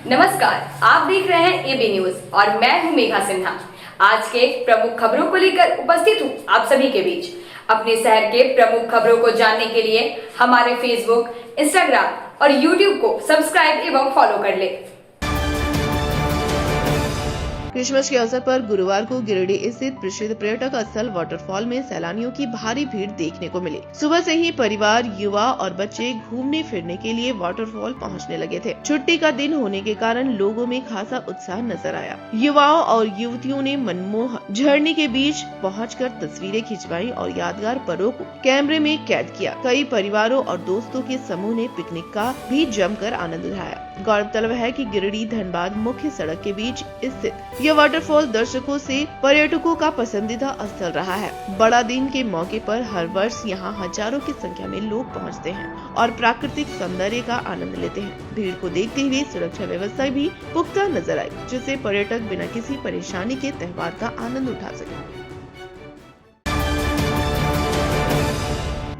नमस्कार, आप देख रहे हैं एबी न्यूज और मैं हूं मेघा सिन्हा। आज के प्रमुख खबरों को लेकर उपस्थित हूं आप सभी के बीच। अपने शहर के प्रमुख खबरों को जानने के लिए हमारे फेसबुक, इंस्टाग्राम और यूट्यूब को सब्सक्राइब एवं फॉलो कर ले। क्रिसमस के अवसर पर गुरुवार को गिरिडीह स्थित प्रसिद्ध पर्यटक स्थल वाटरफॉल में सैलानियों की भारी भीड़ देखने को मिली। सुबह से ही परिवार, युवा और बच्चे घूमने फिरने के लिए वाटरफॉल पहुंचने लगे थे। छुट्टी का दिन होने के कारण लोगों में खासा उत्साह नजर आया। युवाओं और युवतियों ने मनमोहक झरने के बीच पहुंचकर तस्वीरें खिंचवाई और यादगार पलों को कैमरे में कैद किया। कई परिवारों और दोस्तों के समूह ने पिकनिक का भी जमकर आनंद उठाया। गौरतलब है कि गिरिडीह धनबाद मुख्य सड़क के बीच स्थित यह वाटरफॉल दर्शकों से पर्यटकों का पसंदीदा स्थल रहा है। बड़ा दिन के मौके पर हर वर्ष यहाँ हजारों की संख्या में लोग पहुँचते हैं और प्राकृतिक सौंदर्य का आनंद लेते हैं। भीड़ को देखते हुए सुरक्षा व्यवस्था भी पुख्ता नजर आई, जिससे पर्यटक बिना किसी परेशानी के त्योहार का आनंद उठा सके।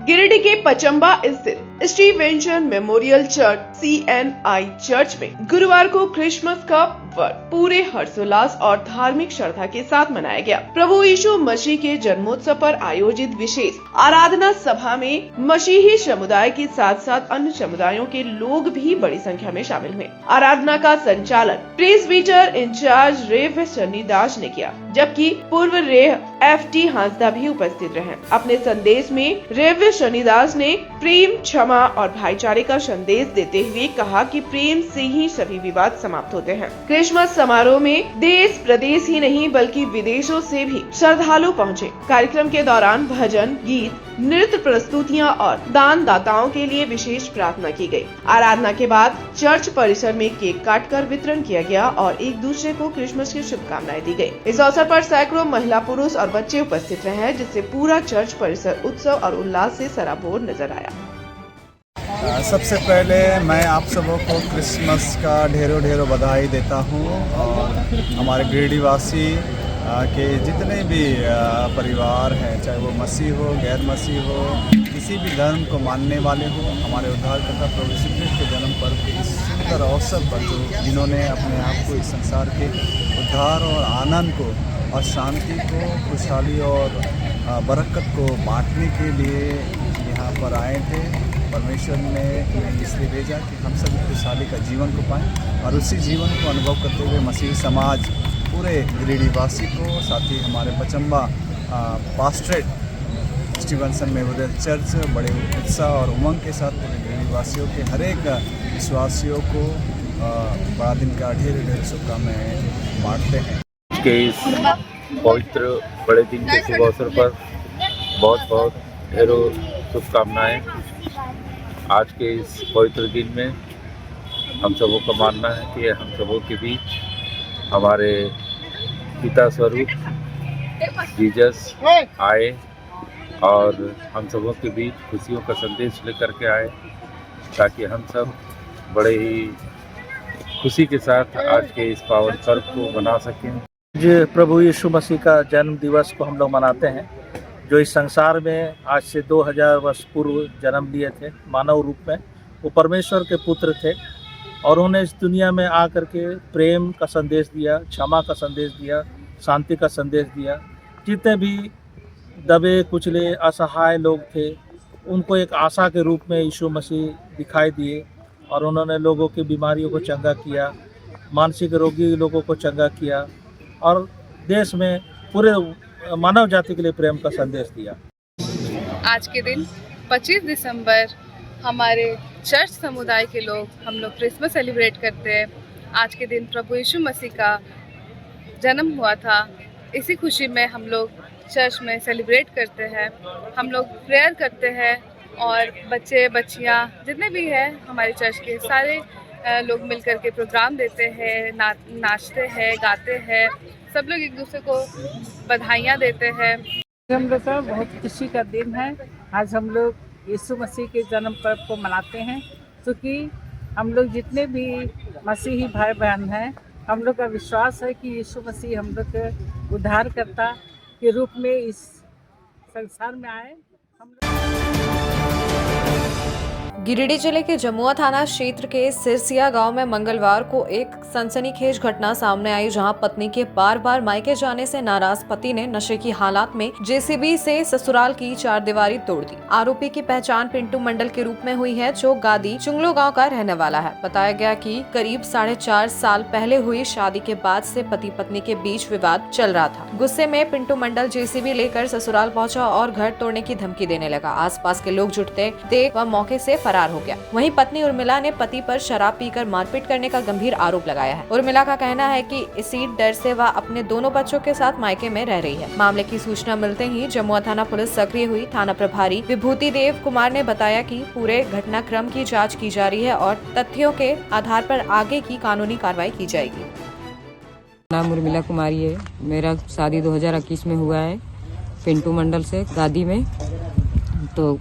गिरिडीह के पचम्बा स्थित Stevenson memorial church CNI church में गुरुवार को क्रिसमस का पर्व पूरे हर्षोल्लास और धार्मिक श्रद्धा के साथ मनाया गया। प्रभु यीशु मसीह के जन्मोत्सव पर आयोजित विशेष आराधना सभा में मसीही समुदाय के साथ साथ अन्य समुदायों के लोग भी बड़ी संख्या में शामिल हुए। आराधना का संचालन प्रेस्बिटर इंचार्ज रेव सन्नी दास ने किया, जबकि पूर्व रेव FT हांसदा भी उपस्थित रहे। अपने संदेश में रेव सन्नी दास ने प्रेम, क्षमा और भाईचारे का संदेश देते हुए कहा कि प्रेम से ही सभी विवाद समाप्त होते हैं। क्रिसमस समारोह में देश प्रदेश ही नहीं बल्कि विदेशों से भी श्रद्धालु पहुंचे। कार्यक्रम के दौरान भजन, गीत, नृत्य प्रस्तुतियां और दान दाताओं के लिए विशेष प्रार्थना की गई। आराधना के बाद चर्च परिसर में केक काटकर वितरण किया गया और एक दूसरे को क्रिसमस की शुभकामनाएं दी गई। इस अवसर पर सैकड़ों महिला, पुरुष और बच्चे उपस्थित रहे, जिससे पूरा चर्च परिसर उत्सव और उल्लास से सराबोर नजर आया। सबसे पहले मैं आप सबों को क्रिसमस का ढेरों बधाई देता हूँ और हमारे गिरिडीह वासी के जितने भी परिवार हैं, चाहे वो मसीह हो, गैर मसीह हो, किसी भी धर्म को मानने वाले हो, हमारे उद्धारकर्ता प्रभु यीशु मसीह के जन्म पर्व के इस सुंदर अवसर पर जिन्होंने अपने आप को इस संसार के उद्धार और आनंद को और शांति को, खुशहाली और बरकत को बांटने के लिए यहाँ पर आए थे। परमेश्वर ने हमें इसलिए भेजा कि हम सभी खुशहाली का जीवन को पाएं और उसी जीवन को अनुभव करते हुए मसीही समाज पूरे गिरिडीह वासी को, साथ ही हमारे पचम्बा पास्टरेट स्टीवेंसन मेमोरियल चर्च बड़े उत्साह और उमंग के साथ पूरे गिरिडीह वासियों के हर एक विश्वासियों को बड़ा दिन का ढेर शुभकामनाएं बांटते हैं। के इस पवित्र बड़े दिन के शुभ अवसर पर बहुत ढेरों शुभकामनाएं। आज के इस पवित्र दिन में हम सबों का मानना है कि हम सबों के बीच हमारे पिता स्वरूप जीसस आए और हम सबों के बीच खुशियों का संदेश लेकर के आए, ताकि हम सब बड़े ही खुशी के साथ आज के इस पावन पर्व को मना सकें। जो प्रभु यीशु मसीह का जन्म दिवस को हम लोग मनाते हैं, जो इस संसार में आज से 2000 वर्ष पूर्व जन्म लिए थे मानव रूप में। वो परमेश्वर के पुत्र थे और उन्होंने इस दुनिया में आकर के प्रेम का संदेश दिया, क्षमा का संदेश दिया, शांति का संदेश दिया। जितने भी दबे कुचले असहाय लोग थे, उनको एक आशा के रूप में यीशु मसीह दिखाई दिए और उन्होंने लोगों की बीमारियों को चंगा किया, मानसिक रोगी लोगों को चंगा किया और देश में पूरे मानव जाति के लिए प्रेम का संदेश दिया। आज के दिन 25 दिसंबर हमारे चर्च समुदाय के लोग हम लोग क्रिसमस सेलिब्रेट करते हैं। आज के दिन प्रभु यीशु मसीह का जन्म हुआ था, इसी खुशी में हम लोग चर्च में सेलिब्रेट करते हैं। हम लोग प्रेयर करते हैं और बच्चे बच्चियां जितने भी हैं हमारे चर्च के सारे लोग मिलकर के प्रोग्राम देते हैं, नाचते हैं, गाते हैं। सब लोग एक दूसरे को बधाइयाँ देते हैं। हम लोग का बहुत खुशी का दिन है। आज हम लोग यीशु मसीह के जन्म पर्व को मनाते हैं, क्योंकि हम लोग जितने भी मसीही भाई बहन हैं, हम लोग का विश्वास है कि यीशु मसीह हम लोग के उद्धारकर्ता के रूप में इस संसार में आए। गिरिडीह जिले के जमुआ थाना क्षेत्र के सिरसिया गांव में मंगलवार को एक सनसनीखेज घटना सामने आई, जहां पत्नी के बार बार मायके जाने से नाराज पति ने नशे की हालात में जेसीबी से ससुराल की चारदीवारी तोड़ दी। आरोपी की पहचान पिंटू मंडल के रूप में हुई है, जो गादी चुंगलो गांव का रहने वाला है। बताया गया कि करीब 4.5 साल पहले हुई शादी के बाद से पति पत्नी के बीच विवाद चल रहा था। गुस्से में पिंटू मंडल जेसीबी लेकर ससुराल पहुंचा और घर तोड़ने की धमकी देने लगा। आसपास के लोग जुटते देख वह मौके से फरार हो गया। वहीं पत्नी उर्मिला ने पति पर शराब पीकर मारपीट करने का गंभीर आरोप लगाया है। उर्मिला का कहना है कि इसी डर से वह अपने दोनों बच्चों के साथ मायके में रह रही है। मामले की सूचना मिलते ही जमुआ थाना पुलिस सक्रिय हुई। थाना प्रभारी विभूति देव कुमार ने बताया कि पूरे घटनाक्रम की जांच की जा रही है और तथ्यों के आधार पर आगे की कानूनी कार्रवाई की जाएगी। नाम उर्मिला कुमारी है। मेरा शादी 2021 में हुआ है पिंटू मंडल से गादी में। तो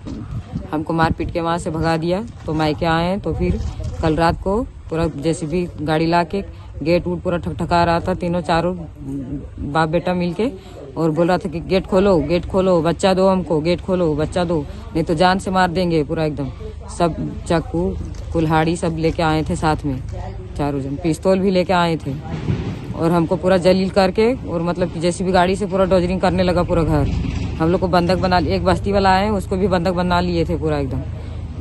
हमको मार पीट के वहाँ से भगा दिया, तो मायके आए तो फिर कल रात को पूरा जेसीबी गाड़ी ला के गेट वूट पूरा ठकठका रहा था। तीनों चारों बाप बेटा मिलके और बोल रहा था कि गेट खोलो, बच्चा दो हमको, गेट खोलो, बच्चा दो, नहीं तो जान से मार देंगे। पूरा एकदम सब चाकू कुल्हाड़ी सब लेके आए थे साथ में, चारों जन पिस्तौल भी लेके आए थे और हमको पूरा जलील करके और मतलब कि जेसीबी गाड़ी से पूरा डोजरिंग करने लगा पूरा घर। हम लोग को बंधक बना, एक बस्ती वाला आए उसको भी बंधक बना लिए थे पूरा एकदम।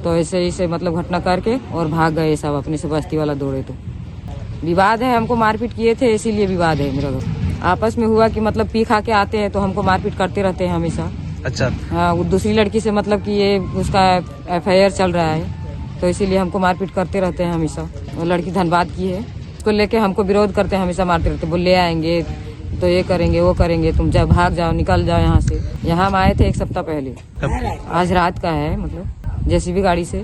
तो ऐसे मतलब घटना करके और भाग गए सब, अपने से बस्ती वाला दौड़े। तो विवाद है, हमको मारपीट किए थे इसीलिए विवाद है। मेरा आपस में हुआ कि मतलब पी खा के आते हैं तो हमको मारपीट करते रहते हैं हमेशा। अच्छा। हाँ, वो दूसरी लड़की से मतलब कि ये उसका FIR चल रहा है, तो इसीलिए हमको मारपीट करते रहते हैं हमेशा। वो लड़की धनबाद की है, उसको लेके हमको विरोध करते हैं हमेशा, मारते रहते, बोले ले आएंगे तो ये करेंगे वो करेंगे, तुम जाओ, भाग जाओ, निकल जाओ यहाँ से। यहाँ हम आए थे 1 सप्ताह पहले, आज रात का है। मतलब जेसीबी गाड़ी से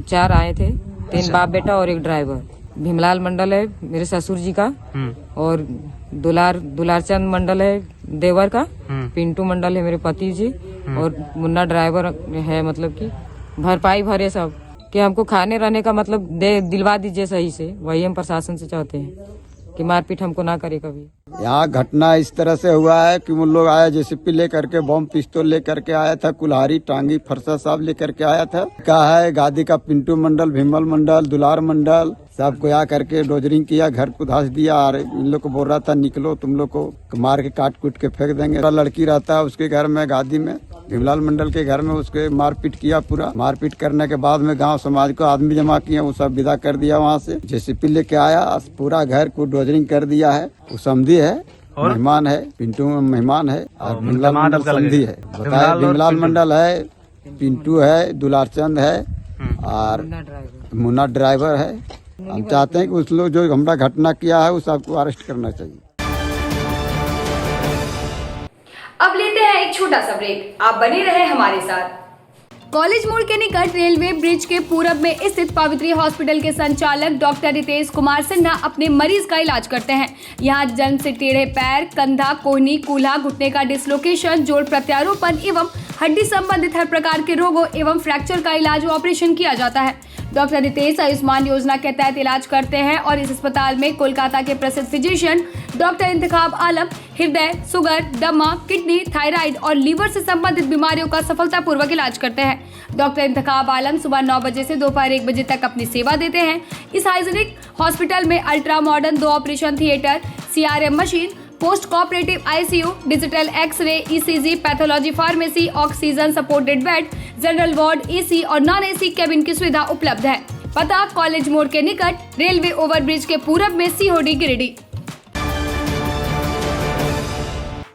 4 आए थे, 3 बाप बेटा और 1 ड्राइवर। भीमलाल मंडल है मेरे ससुर जी का, और दुलारचंद मंडल है देवर का, पिंटू मंडल है मेरे पति जी, और मुन्ना ड्राइवर है। मतलब कि भरपाई भरे सब कि हमको खाने रहने का मतलब दिलवा दीजिए सही से। वही हम प्रशासन से चाहते हैं कि मारपीट हमको ना करे कभी। यहाँ घटना इस तरह से हुआ है कि वो लोग आया जेसीपी लेकर के, बम पिस्तौल लेकर के आया था, कुल्हाड़ी टांगी फरसा सब लेकर के आया था। कहा है गादी का पिंटू मंडल, भीमल मंडल, दुलार मंडल सबको आ करके डोजरिंग किया, घर को धस दिया। और इन लोग को बोल रहा था निकलो, तुम लोग को मार के काट कूट के फेंक देंगे। लड़की रहता है उसके घर में गादी में, भीमलाल मंडल के घर में, उसके मारपीट किया। पूरा मारपीट करने के बाद में गांव समाज को आदमी जमा किया, वो सब विदा कर दिया वहाँ से। जेसीपी लेके आया, पूरा घर को डोजरिंग कर दिया है। वो समझी है, मेहमान है, पिंटू मेहमान है और भीमलाल मंडल समझी है। बताया भीमलाल मंडल है, पिंटू है, दुलारचंद है और मुन्ना ड्राइवर है। हम चाहते हैं कि उस लोग जो हमारा घटना किया है उस सबको अरेस्ट करना चाहिए। अब लेते हैं एक छोटा सा ब्रेक, आप बने रहे हमारे साथ। कॉलेज मोड़ के निकट रेलवे ब्रिज के पूरब में स्थित पवित्री हॉस्पिटल के संचालक डॉक्टर रितेश कुमार सिन्हा अपने मरीज का इलाज करते हैं। यहाँ जन्म से टेढ़े पैर, कंधा, कोहनी, कूल्हा, घुटने का डिसलोकेशन, जोड़ प्रत्यारोपण एवं हड्डी संबंधित हर प्रकार के रोगों एवं फ्रैक्चर का इलाज व ऑपरेशन किया जाता है। डॉक्टर रितेश आयुष्मान योजना के तहत इलाज करते हैं और इस अस्पताल में कोलकाता के प्रसिद्ध फिजिशियन डॉक्टर इंतखाब आलम हृदय, शुगर, दमा, किडनी, थायराइड और लीवर से संबंधित बीमारियों का सफलतापूर्वक इलाज करते हैं। डॉक्टर इंतखाब आलम सुबह 9 बजे से दोपहर 1 बजे तक अपनी सेवा देते हैं। इस हाइजीनिक हॉस्पिटल में ultra modern 2 operation theatre, CRM machine, post cooperative ICU, digital x ray, ECG, pathology, pharmacy, oxygen supported bed, general ward, AC और नॉन AC केबिन की सुविधा उपलब्ध है। पता कॉलेज मोड़ के निकट रेलवे ओवरब्रिज के पूरब में COD गिरिडीह।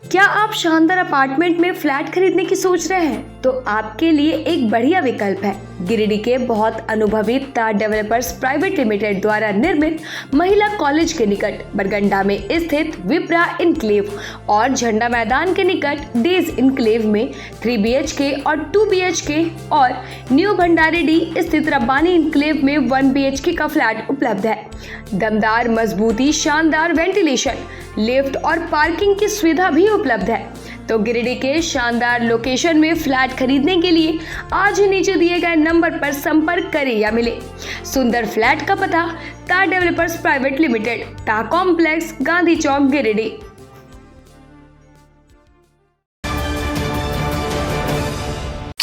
क्या आप शानदार अपार्टमेंट में फ्लैट खरीदने की सोच रहे हैं? तो आपके लिए एक बढ़िया विकल्प है गिरिडीह के बहुत अनुभवी तार डेवलपर्स प्राइवेट लिमिटेड द्वारा निर्मित महिला कॉलेज के निकट बरगंडा में स्थित विप्रा इनक्लेव और झंडा मैदान के निकट डेज इनक्लेव में 3 BHK और 2 BHK और न्यू भंडारीडी स्थित रब्बानी इनक्लेव में 1 BHK का फ्लैट उपलब्ध है। दमदार मजबूती, शानदार वेंटिलेशन, लिफ्ट और पार्किंग की सुविधा भी उपलब्ध है। तो गिरिडीह के शानदार लोकेशन में फ्लैट खरीदने के लिए आज ही नीचे दिए गए नंबर पर संपर्क करें या मिले। सुंदर फ्लैट का पता तार डेवलपर्स प्राइवेट लिमिटेड, टा कॉम्प्लेक्स, गांधी चौक, गिरिडीह।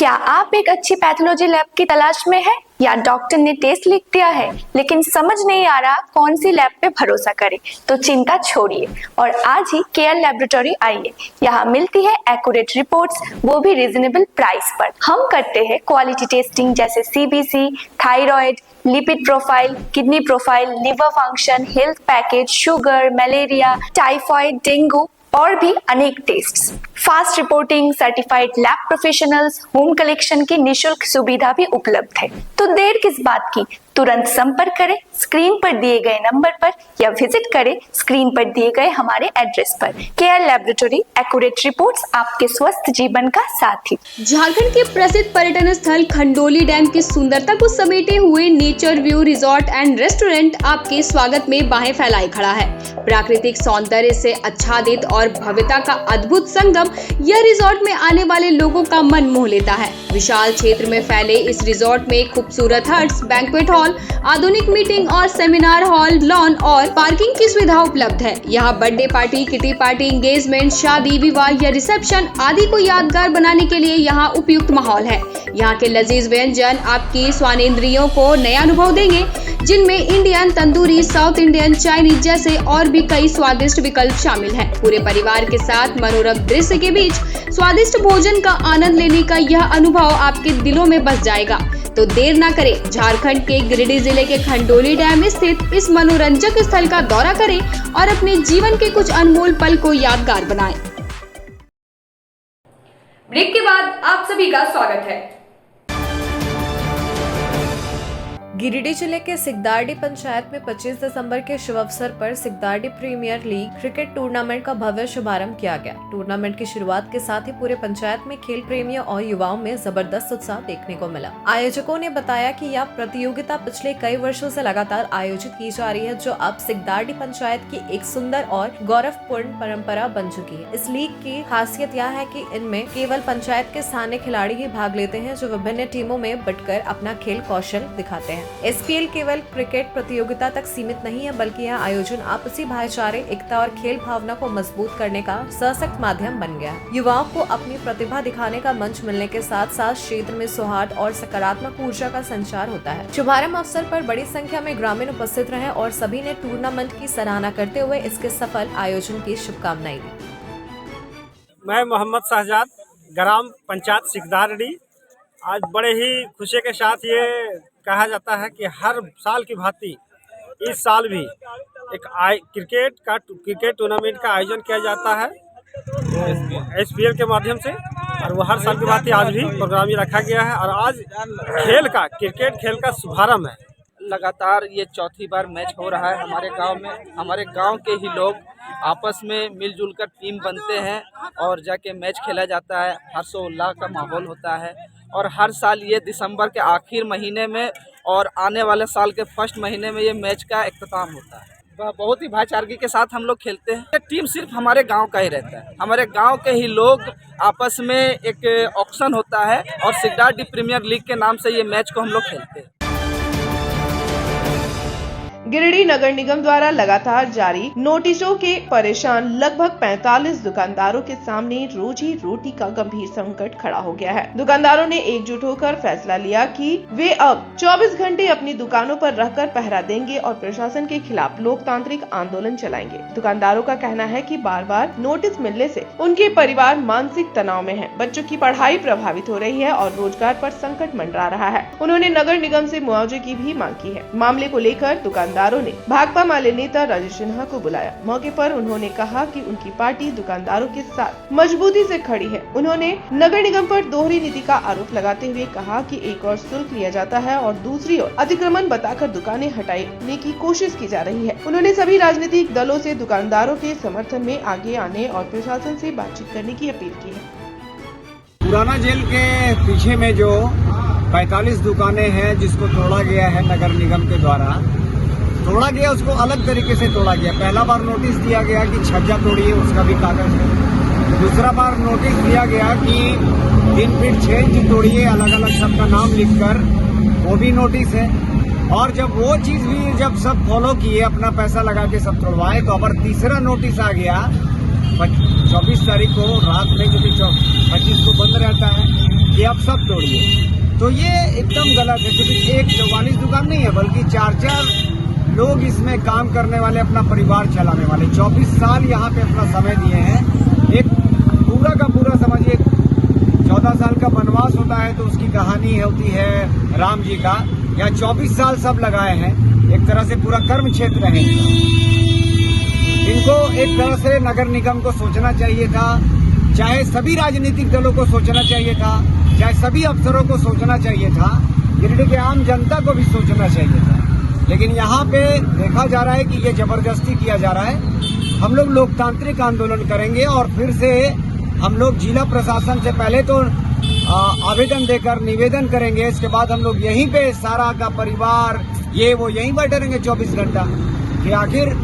क्या आप एक अच्छी पैथोलॉजी लैब की तलाश में हैं या डॉक्टर ने टेस्ट लिख दिया है लेकिन समझ नहीं आ रहा कौन सी लैब पे भरोसा करें? तो चिंता छोड़िए और आज ही केयर लैबोरेटरी आइए। यहाँ मिलती है एक्यूरेट रिपोर्ट्स, वो भी रीजनेबल प्राइस पर। हम करते हैं क्वालिटी टेस्टिंग जैसे CBC, thyroid, lipid profile, kidney profile, liver function, health package, sugar, malaria, typhoid, dengue और भी अनेक tests. Fast reporting, certified lab professionals, home collection की निशुल्क सुविधा भी उपलब्ध है। तो देर किस बात की, तुरंत संपर्क करें स्क्रीन पर दिए गए नंबर पर या विजिट करें स्क्रीन पर दिए गए हमारे एड्रेस पर। केयर लैबोरेटरी, एक्यूरेट रिपोर्ट्स, आपके स्वस्थ जीवन का साथी। झारखंड के प्रसिद्ध पर्यटन स्थल खंडोली डैम की सुंदरता को समेटे हुए nature view resort and restaurant आपके स्वागत में बाहें फैलाए खड़ा है। प्राकृतिक सौंदर्य से आच्छादित और भव्यता का अद्भुत संगम यह रिजॉर्ट में आने वाले लोगों का मन मोह लेता है। विशाल क्षेत्र में फैले इस रिजॉर्ट में खूबसूरत हट्स, बैंक्वेट हॉल, आधुनिक मीटिंग और सेमिनार हॉल, लॉन और पार्किंग की सुविधा उपलब्ध है। यहाँ birthday party, kitty party, engagement, शादी, विवाह या रिसेप्शन आदि को यादगार बनाने के लिए यहाँ उपयुक्त माहौल है। यहाँ के लजीज व्यंजन आपकी स्वानेंद्रियों को नया अनुभव देंगे, जिनमें Indian, tandoori, south Indian, Chinese जैसे और भी कई स्वादिष्ट विकल्प शामिल हैं। पूरे परिवार के साथ मनोरम दृश्य के बीच स्वादिष्ट भोजन का आनंद लेने का यह अनुभव आपके दिलों में बस जाएगा। तो देर ना करें, झारखंड के गिरिडीह जिले के खंडोली डैम स्थित इस मनोरंजक स्थल का दौरा करें और अपने जीवन के कुछ अनमोल पल को यादगार बनाएं। ब्रेक के बाद आप सभी का स्वागत है। गिरिडीह जिले के सिकदारडी पंचायत में 25 दिसंबर के शुभ अवसर पर सिकदारडी प्रीमियर लीग क्रिकेट टूर्नामेंट का भव्य शुभारंभ किया गया। टूर्नामेंट की शुरुआत के साथ ही पूरे पंचायत में खेल प्रेमियों और युवाओं में जबरदस्त उत्साह देखने को मिला। आयोजकों ने बताया कि यह प्रतियोगिता पिछले कई वर्षों से लगातार आयोजित की जा रही है, जो अब सिकदारडी पंचायत की एक सुंदर और गौरवपूर्ण परंपरा बन चुकी है। इस लीग की खासियत यह है कि इनमें केवल पंचायत के स्थानीय खिलाड़ी ही भाग लेते हैं, जो विभिन्न टीमों में बंटकर अपना खेल कौशल दिखाते हैं। SPL केवल क्रिकेट प्रतियोगिता तक सीमित नहीं है, बल्कि यह आयोजन आपसी भाईचारे, एकता और खेल भावना को मजबूत करने का सशक्त माध्यम बन गया है। युवाओं को अपनी प्रतिभा दिखाने का मंच मिलने के साथ साथ क्षेत्र में सौहार्द और सकारात्मक ऊर्जा का संचार होता है। शुभारंभ अवसर पर बड़ी संख्या में ग्रामीण उपस्थित रहे और सभी ने टूर्नामेंट की सराहना करते हुए इसके सफल आयोजन की शुभकामनाएं दी। मैं मोहम्मद शहजाद, ग्राम पंचायत सिकदारडी। आज बड़े ही खुशी के साथ ये कहा जाता है कि हर साल की भांति इस साल भी एक क्रिकेट टूर्नामेंट का आयोजन किया जाता है SPL के माध्यम से, और वो हर साल की भांति आज भी प्रोग्राम ये रखा गया है। और आज क्रिकेट खेल का शुभारंभ है। लगातार ये चौथी बार मैच हो रहा है हमारे गांव में। हमारे गांव के ही लोग आपस में मिलजुल कर टीम बनते हैं और जाके मैच खेला जाता है। हर्षोल्लास का माहौल होता है और हर साल ये दिसंबर के आखिर महीने में और आने वाले साल के फर्स्ट महीने में ये मैच का इख्तिताम होता है। बहुत ही भाईचारगी के साथ हम लोग खेलते हैं। टीम सिर्फ हमारे गांव का ही रहता है। हमारे गांव के ही लोग आपस में एक ऑक्शन होता है और सिकदारडी प्रीमियर लीग के नाम से ये मैच को हम लोग खेलते हैं। गिरिडीह नगर निगम द्वारा लगातार जारी नोटिसों के परेशान लगभग 45 दुकानदारों के सामने रोजी रोटी का गंभीर संकट खड़ा हो गया है। दुकानदारों ने एकजुट होकर फैसला लिया कि वे अब 24 घंटे अपनी दुकानों पर रहकर पहरा देंगे और प्रशासन के खिलाफ लोकतांत्रिक आंदोलन चलाएंगे। दुकानदारों का कहना है कि बार बार नोटिस मिलने से उनके परिवार मानसिक तनाव में है, बच्चों की पढ़ाई प्रभावित हो रही है और रोजगार पर संकट मंडरा रहा है। उन्होंने नगर निगम से मुआवजे की भी मांग की है। मामले को लेकर दुकानदारों ने भाकपा माले नेता राजेश सिन्हा को बुलाया। मौके पर उन्होंने कहा कि उनकी पार्टी दुकानदारों के साथ मजबूती से खड़ी है। उन्होंने नगर निगम पर दोहरी नीति का आरोप लगाते हुए कहा कि एक और शुल्क लिया जाता है और दूसरी ओर अतिक्रमण बताकर दुकानें हटाने की कोशिश की जा रही है। उन्होंने सभी राजनीतिक दलों से दुकानदारों के समर्थन में आगे आने और प्रशासन से बातचीत करने की अपील की है। पुराना जेल के पीछे में जो 45 दुकानें हैं जिसको तोड़ा गया है नगर निगम के द्वारा, तोड़ा गया उसको अलग तरीके से तोड़ा गया। पहला बार नोटिस दिया गया कि छज्जा तोड़िए, उसका भी कागज है। दूसरा बार नोटिस दिया गया कि 3 फीट 6 इंच तोड़िए, अलग अलग सबका नाम लिखकर, वो भी नोटिस है। और जब वो चीज भी जब सब फॉलो किए, अपना पैसा लगा के सब तोड़वाए, तो अब तीसरा नोटिस आ गया 24 तारीख को रात में, क्योंकि 25 को बंद रहता है, कि आप सब तोड़िए, तो ये एकदम गलत है। क्योंकि एक 44 दुकान नहीं है, बल्कि 4-4 लोग इसमें काम करने वाले, अपना परिवार चलाने वाले 24 साल यहाँ पे अपना समय दिए हैं। एक पूरा का पूरा समझिए 14 साल का वनवास होता है तो उसकी कहानी होती है राम जी का, या 24 साल सब लगाए हैं। एक तरह से पूरा कर्म क्षेत्र है। इनको एक तरह से नगर निगम को सोचना चाहिए था, चाहे सभी राजनीतिक दलों को सोचना चाहिए था, चाहे सभी अफसरों को सोचना चाहिए था, गिरिडीह के आम जनता को भी सोचना चाहिए था। लेकिन यहाँ पे देखा जा रहा है कि ये जबरदस्ती किया जा रहा है। हम लोग लोकतांत्रिक आंदोलन करेंगे और फिर से हम लोग जिला प्रशासन से पहले तो आवेदन देकर निवेदन करेंगे, इसके बाद हम लोग यहीं पे सारा का परिवार ये वो यहीं बैठे रहेंगे 24 घंटा कि आखिर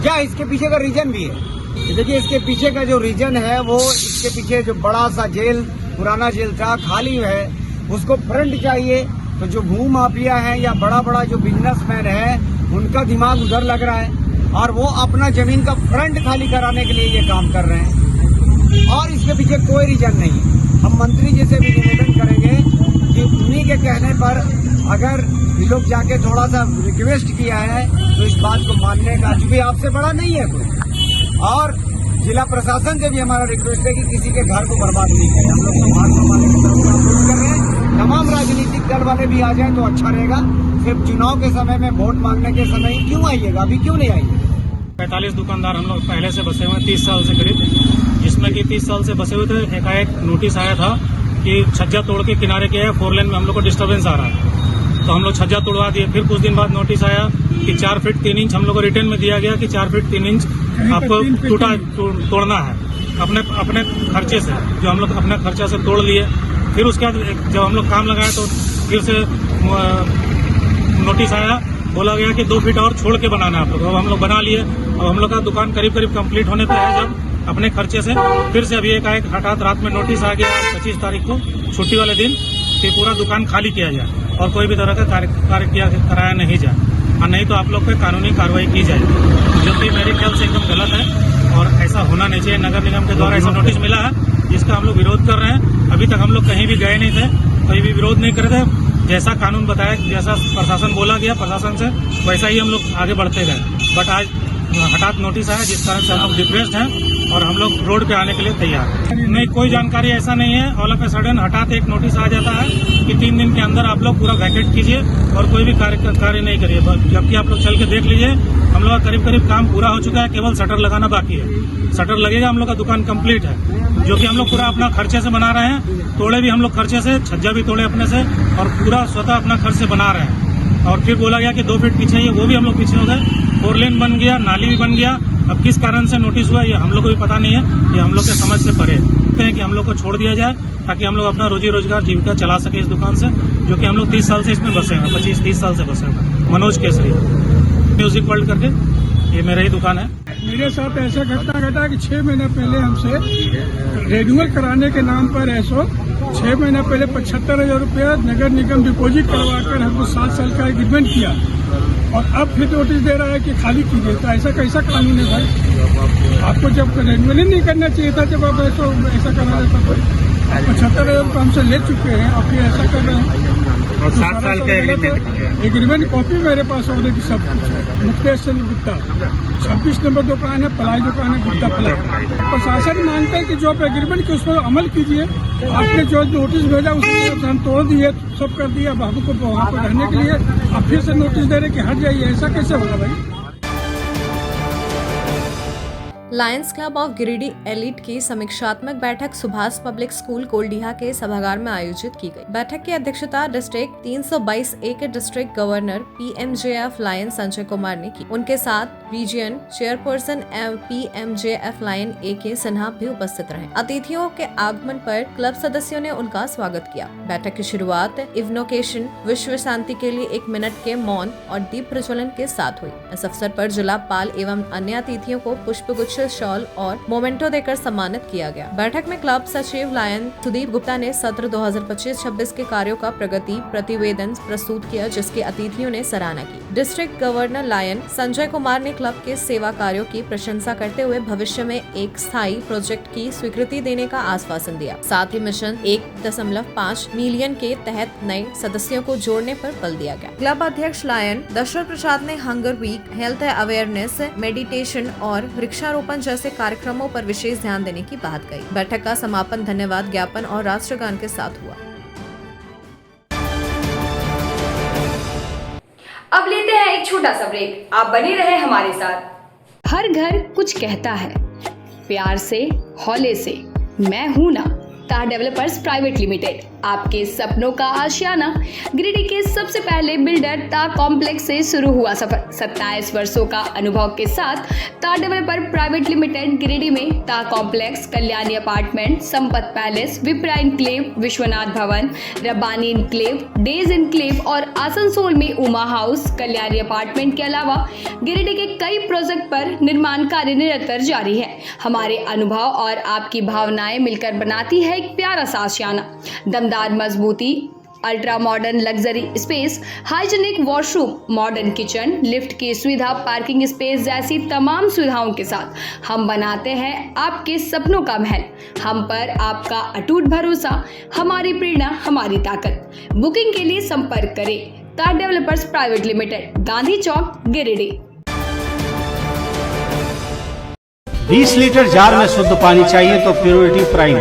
क्या इसके पीछे का रीजन भी है। देखिए इसके पीछे का जो रीजन है वो, इसके पीछे जो बड़ा सा जेल, पुराना जेल था, खाली है, उसको फ्रंट चाहिए। तो जो भू माफिया है या बड़ा बड़ा जो बिजनेसमैन है, उनका दिमाग उधर लग रहा है और वो अपना जमीन का फ्रंट खाली कराने के लिए ये काम कर रहे हैं और इसके पीछे कोई रीजन नहीं है। हम मंत्री जी से भी निवेदन करेंगे कि उन्हीं के कहने पर अगर ये लोग जाके थोड़ा सा रिक्वेस्ट किया है तो इस बात को मानने का, क्योंकि आपसे बड़ा नहीं है कोई। और जिला प्रशासन से भी हमारा रिक्वेस्ट है कि किसी के घर को बर्बाद नहीं करें। हम लोग समाज संभालने की तरफ अप्रोच कर रहे हैं। तमाम राजनीतिक दल वाले भी आ जाएं तो अच्छा रहेगा। सिर्फ चुनाव के समय में, वोट मांगने के समय ही क्यों आइएगा, अभी क्यों नहीं आइएगा। 45 दुकानदार हम लोग पहले से बसे हुए 30 साल से करीब, जिसमें कि 30 साल से बसे हुए थे। एकाएक नोटिस आया था कि छज्जा तोड़ के किनारे के 4 लेन में हम लोग को डिस्टर्बेंस आ रहा है, तो हम लोग छज्जा तोड़वा दिए। फिर कुछ दिन बाद नोटिस आया कि 4 फीट 3 इंच हम लोग को रिटर्न में दिया गया कि 4 फीट 3 इंच आपको तोड़ना है अपने खर्चे से, जो हम लोग अपने खर्चा से तोड़ लिए। फिर उसके बाद जब हम लोग काम लगाए तो फिर से नोटिस आया, बोला गया कि 2 फीट और छोड़ के बनाना है आप लोग। अब हम लोग बना लिए। अब हम लोग का दुकान करीब करीब कंप्लीट होने पे है, जब अपने खर्चे से फिर से अभी एक हठात रात में नोटिस आ गया 25 तारीख को, छुट्टी वाले दिन, कि पूरा दुकान खाली किया जाए और कोई भी तरह का कार्य कराया नहीं जाए, और नहीं तो आप लोग पे कानूनी कार्रवाई की जाएगी, जो कि मेरे ख्याल से एकदम गलत है और ऐसा होना नहीं चाहिए। नगर निगम के द्वारा ऐसा नोटिस मिला है जिसका हम लोग विरोध कर रहे हैं। अभी तक हम लोग कहीं भी गए नहीं थे, कहीं भी विरोध नहीं करे थे। जैसा कानून बताया, जैसा प्रशासन बोला गया प्रशासन से, वैसा ही हम लोग आगे बढ़ते गए। बट आज हठात नोटिस आया जिस कारण से हम लोग डिप्रेस्ड हैं और हम लोग रोड पे आने के लिए तैयार हैं। नहीं, कोई जानकारी ऐसा नहीं है। ऑल ऑफ ए सडन हठात एक नोटिस आ जाता है कि 3 दिन के अंदर आप लोग पूरा वैकेट कीजिए और कोई भी कार्य नहीं करिए। जबकि आप लोग चल के देख लीजिए, हम लोग का करीब करीब काम पूरा हो चुका है, केवल शटर लगाना बाकी है। शटर लगेगा, हम लोग का दुकान कंप्लीट है, जो कि हम लोग पूरा अपना खर्चे से बना रहे हैं। तोड़े भी हम लोग खर्चे से, छज्जा भी तोड़े अपने से और पूरा स्वतः अपना खर्च से बना रहे हैं। और फिर बोला गया कि 2 फीट पीछे है, वो भी हम लोग पीछे हो गए। 4 लेन बन गया, नाली भी बन गया। अब किस कारण से नोटिस हुआ ये हम लोग को भी पता नहीं है, ये हम लोग के समझ से परे है कि हम लोग को छोड़ दिया जाए ताकि हम लोग अपना रोजी रोजगार जीविका चला सके इस दुकान से, जो कि हम लोग 30 साल से इसमें बसे हैं, 25-30 साल से बसे हैं। मनोज केसरी, म्यूजिक वर्ल्ड करके, ये मेरा ही दुकान है। मेरे साथ ऐसा घटना घटा कि 6 महीना पहले हमसे रेन्यूअल कराने के नाम पर ऐसो 6 महीना पहले 75,000 रुपया नगर निगम डिपॉजिट करवा कर हमको 7 साल का एग्रीमेंट किया और अब फिर नोटिस दे रहा है कि खाली कीजिए। तो ऐसा कैसा कानून है भाई? आपको जब रेन्यूअल ही नहीं करना चाहिए था, जब आप ऐसा करना रहता तो 75,000 रुपये हमसे ले चुके हैं और फिर ऐसा कर रहे हैं। और 7 साल का एग्रीमेंट कॉपी मेरे पास ऑलरेडी सब कुछ है। मुकेश चंद्र गुप्ता, 26 नंबर दुकान है, पलाई दुकान है, गुप्ता पलाई। प्रशासन मांगता है कि जो आप एग्रीमेंट के उस पर अमल कीजिए। आपने जो नोटिस भेजा उसको हम तोड़ दिए, सब कर दिया। बाबू को वहाँ पर रहने के लिए अब फिर से नोटिस दे रहे कि हट जाइए। ऐसा कैसे होगा भाई? Lions club of Giridih elite की समीक्षात्मक बैठक सुभाष पब्लिक स्कूल कोल्डिहा के सभागार में आयोजित की गई। बैठक की अध्यक्षता डिस्ट्रिक्ट 322A के district governor PMJF lion Sanjay Kumar ने की। उनके साथ region chairperson PMJF lion AK Sinha भी उपस्थित रहे। अतिथियों के आगमन पर क्लब सदस्यों ने उनका स्वागत किया। बैठक की शुरुआत इवोकेशन विश्व शांति के लिए 1 मिनट के मौन और दीप प्रज्वलन के साथ हुई। इस अवसर पर जिला पाल एवं अन्य अतिथियों को पुष्प गुच्छ ऑफिशियल शॉल और मोमेंटो देकर सम्मानित किया गया। बैठक में क्लब सचिव लायन सुदीप गुप्ता ने सत्र 2025-26 के कार्यों का प्रगति प्रतिवेदन प्रस्तुत किया, जिसके अतिथियों ने सराहना की। District governor lion Sanjay Kumar ने क्लब के सेवा कार्यों की प्रशंसा करते हुए भविष्य में एक स्थायी प्रोजेक्ट की स्वीकृति देने का आश्वासन दिया। साथ ही मिशन 1.5 मिलियन के तहत नए सदस्यों को जोड़ने पर बल दिया गया। क्लब अध्यक्ष लायन दशरथ प्रसाद ने hunger week, health awareness, meditation और वृक्षारोपण जैसे कार्यक्रमों पर विशेष ध्यान देने की बात कही। बैठक का समापन धन्यवाद ज्ञापन और राष्ट्रगान के साथ हुआ। अब लेते हैं एक छोटा सा ब्रेक। आप बने रहे हमारे साथ। हर घर कुछ कहता है, प्यार से, हौले से, मैं हूं ना। ताह डेवलपर्स प्राइवेट लिमिटेड, आपके सपनों का आशियाना। गिरिडीह के सबसे पहले बिल्डर ताह कॉम्प्लेक्स से शुरू हुआ सफर। 27 वर्षों का अनुभव के साथ ताह डेवलपर प्राइवेट लिमिटेड गिरिडीह में ताह complex, Kalyani apartment, Sampat palace, Vipra enclave, Vishwanath Bhavan, Rabbani enclave, days enclave और आसनसोल में उमा हाउस, कल्याणी अपार्टमेंट के अलावा गिरिडीह के कई प्रोजेक्ट पर निर्माण कार्य निरंतर जारी है। हमारे अनुभव और आपकी भावनाएं मिलकर बनाती है एक प्यारा सा आशियाना। दमदार मजबूती, ultra modern luxury space, hygienic washroom, modern kitchen, lift की सुविधा, पार्किंग स्पेस जैसी तमाम सुविधाओं के साथ हम बनाते हैं आपके सपनों का महल। हम पर आपका अटूट भरोसा, हमारी प्रेरणा, हमारी ताकत। बुकिंग के लिए संपर्क करें ताह डेवलपर्स प्राइवेट लिमिटेड, गांधी चौक, गिरिडीह। 20 लीटर जार में शुद्ध पानी चाहिए तो प्योरिटी प्राइम।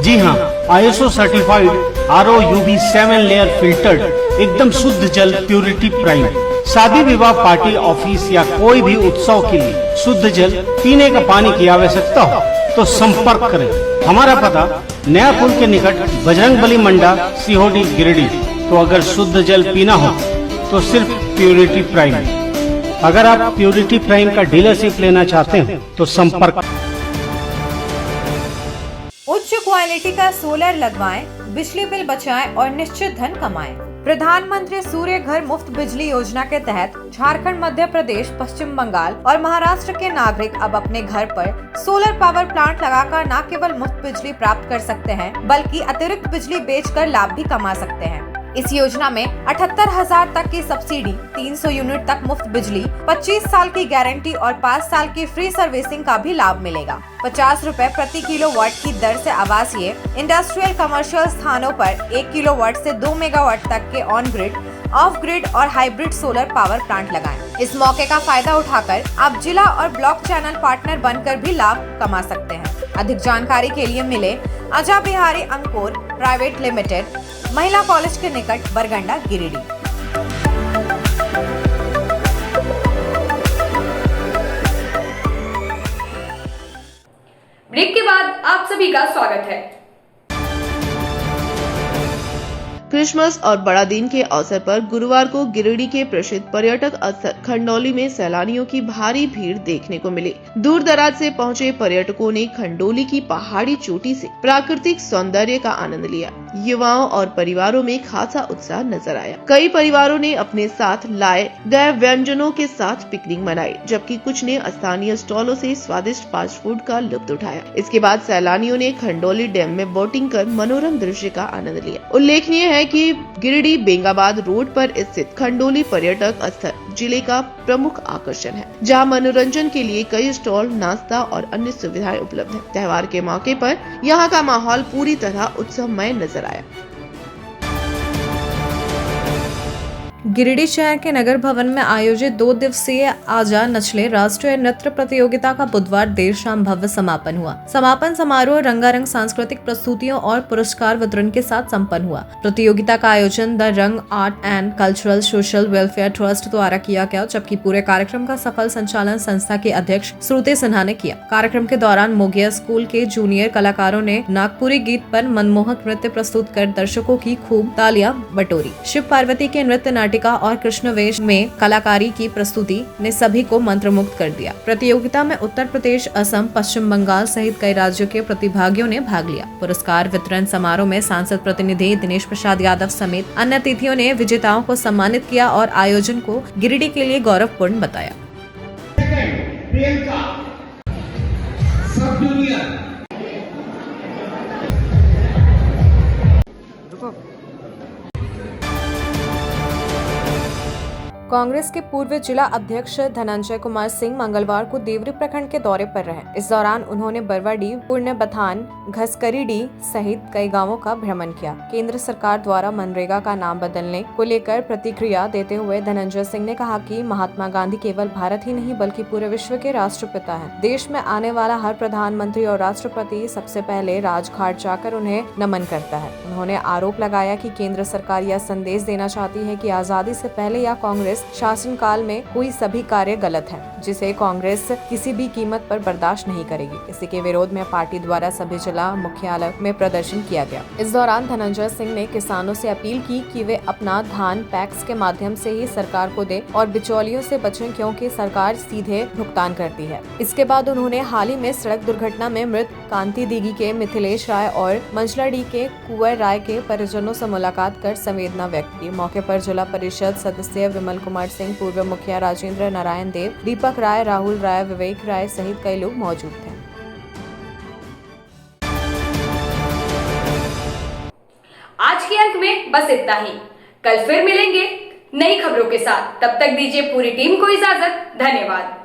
जी हाँ, ISO certified RO UV 7 layer filtered एकदम शुद्ध जल प्योरिटी प्राइम। शादी विवाह, पार्टी, ऑफिस या कोई भी उत्सव के लिए शुद्ध जल पीने का पानी की आवश्यकता हो तो संपर्क करें। हमारा पता नया पुल के निकट, बजरंगबली मंडा, सीहोडी, गिरिडीह। तो अगर शुद्ध जल पीना हो तो सिर्फ प्योरिटी प्राइम। अगर आप प्योरिटी प्राइम का डीलरशिप लेना चाहते हैं तो संपर्क। उच्च क्वालिटी का सोलर लगवाएं, बिजली बिल बचाएं और निश्चित धन कमाएं। प्रधानमंत्री सूर्य घर मुफ्त बिजली योजना के तहत झारखंड, मध्य प्रदेश, पश्चिम बंगाल और महाराष्ट्र के नागरिक अब अपने घर पर सोलर पावर प्लांट लगाकर न केवल मुफ्त बिजली प्राप्त कर सकते हैं, बल्कि अतिरिक्त बिजली बेचकर लाभ भी कमा सकते हैं। इस योजना में 78,000 तक की सब्सिडी, 300 यूनिट तक मुफ्त बिजली, 25 साल की गारंटी और 5 साल की फ्री सर्विसिंग का भी लाभ मिलेगा। 50 रुपए प्रति किलोवाट की दर से आवासीय, इंडस्ट्रियल, कमर्शियल स्थानों पर 1 किलोवाट से 2 मेगावाट तक के ऑन ग्रिड, ऑफ ग्रिड और हाइब्रिड सोलर पावर प्लांट लगाएं। इस मौके का फायदा उठाकर आप जिला और ब्लॉक चैनल पार्टनर बनकर भी लाभ कमा सकते हैं। अधिक जानकारी के लिए मिले अजा बिहारी अंकुर प्राइवेट लिमिटेड, महिला कॉलेज के निकट, बरगंडा, गिरिडीह। ब्रेक के बाद आप सभी का स्वागत है। क्रिसमस और बड़ा दिन के अवसर पर गुरुवार को गिरिडीह के प्रसिद्ध पर्यटक स्थल खंडौली में सैलानियों की भारी भीड़ देखने को मिली। दूर दराज से पहुंचे पर्यटकों ने खंडौली की पहाड़ी चोटी से प्राकृतिक सौंदर्य का आनंद लिया। युवाओं और परिवारों में खासा उत्साह नजर आया। कई परिवारों ने अपने साथ लाए गए व्यंजनों के साथ पिकनिक मनाई, जबकि कुछ ने स्थानीय स्टॉलों से स्वादिष्ट फास्ट फूड का लुत्फ उठाया। इसके बाद सैलानियों ने खंडौली डैम में बोटिंग कर मनोरम दृश्य का आनंद लिया। उल्लेखनीय है कि गिरिडीह बेंगाबाद रोड पर स्थित खंडौली पर्यटक स्थल जिले का प्रमुख आकर्षण है, जहां मनोरंजन के लिए कई स्टॉल, नाश्ता और अन्य सुविधाएं उपलब्ध हैं। त्योहार के मौके पर यहां का माहौल पूरी तरह उत्सवमय नजर आया। गिरिडीह शहर के नगर भवन में आयोजित 2 दिवसीय आजा नचले राष्ट्रीय नृत्य प्रतियोगिता का बुधवार देर शाम भव्य समापन हुआ। समापन समारोह रंगारंग सांस्कृतिक प्रस्तुतियों और पुरस्कार वितरण के साथ संपन्न हुआ। प्रतियोगिता का आयोजन द रंग art and cultural social welfare trust द्वारा किया गया, जबकि पूरे कार्यक्रम का सफल संचालन संस्था के अध्यक्ष श्रुति सिन्हा ने किया। कार्यक्रम के दौरान मोगिया स्कूल के जूनियर कलाकारों ने नागपुरी गीत पर मनमोहक नृत्य प्रस्तुत कर दर्शकों की खूब तालियां बटोरी। शिव पार्वती के नृत्य नाटिका और कृष्ण वेश में कलाकारी की प्रस्तुति ने सभी को मंत्रमुग्ध कर दिया। प्रतियोगिता में उत्तर प्रदेश, असम, पश्चिम बंगाल सहित कई राज्यों के प्रतिभागियों ने भाग लिया। पुरस्कार वितरण समारोह में सांसद प्रतिनिधि दिनेश प्रसाद यादव समेत अन्य अतिथियों ने विजेताओं को सम्मानित किया और आयोजन को गिरिडीह के लिए गौरवपूर्ण बताया। कांग्रेस के पूर्व जिला अध्यक्ष धनंजय कुमार सिंह मंगलवार को देवरी प्रखंड के दौरे पर रहे। इस दौरान उन्होंने बरवाडी, पुण्यबथान, घसकरीडी सहित कई गांवों का भ्रमण किया। केंद्र सरकार द्वारा मनरेगा का नाम बदलने को लेकर प्रतिक्रिया देते हुए धनंजय सिंह ने कहा कि महात्मा गांधी केवल भारत ही नहीं बल्कि पूरे विश्व के राष्ट्रपिता हैं। देश में आने वाला हर प्रधानमंत्री और राष्ट्रपति सबसे पहले राजघाट जाकर उन्हें नमन करता है। उन्होंने आरोप लगाया कि केंद्र सरकार यह संदेश देना चाहती है कि आजादी से पहले या कांग्रेस शासनकाल में हुई सभी कार्य गलत हैं, जिसे कांग्रेस किसी भी कीमत पर बर्दाश्त नहीं करेगी। इसी के विरोध में पार्टी द्वारा सभी जिला मुख्यालय में प्रदर्शन किया गया। इस दौरान धनंजय सिंह ने किसानों से अपील की कि वे अपना धान पैक्स के माध्यम से ही सरकार को दे और बिचौलियों से बचें, क्योंकि सरकार सीधे भुगतान करती है। इसके बाद उन्होंने हाल ही में सड़क दुर्घटना में मृत कांति दीगी के मिथिलेश राय और मंझलाडी के कुंवर राय के परिजनों से मुलाकात कर संवेदना व्यक्त की। मौके पर जिला परिषद सदस्य विमल कुमार सिंह, पूर्व मुखिया राजेंद्र नारायण देव, दीपक राय, राहुल राय, विवेक राय सहित कई लोग मौजूद थे। आज के अंक में बस इतना ही। कल फिर मिलेंगे नई खबरों के साथ। तब तक दीजिए पूरी टीम को इजाजत। धन्यवाद।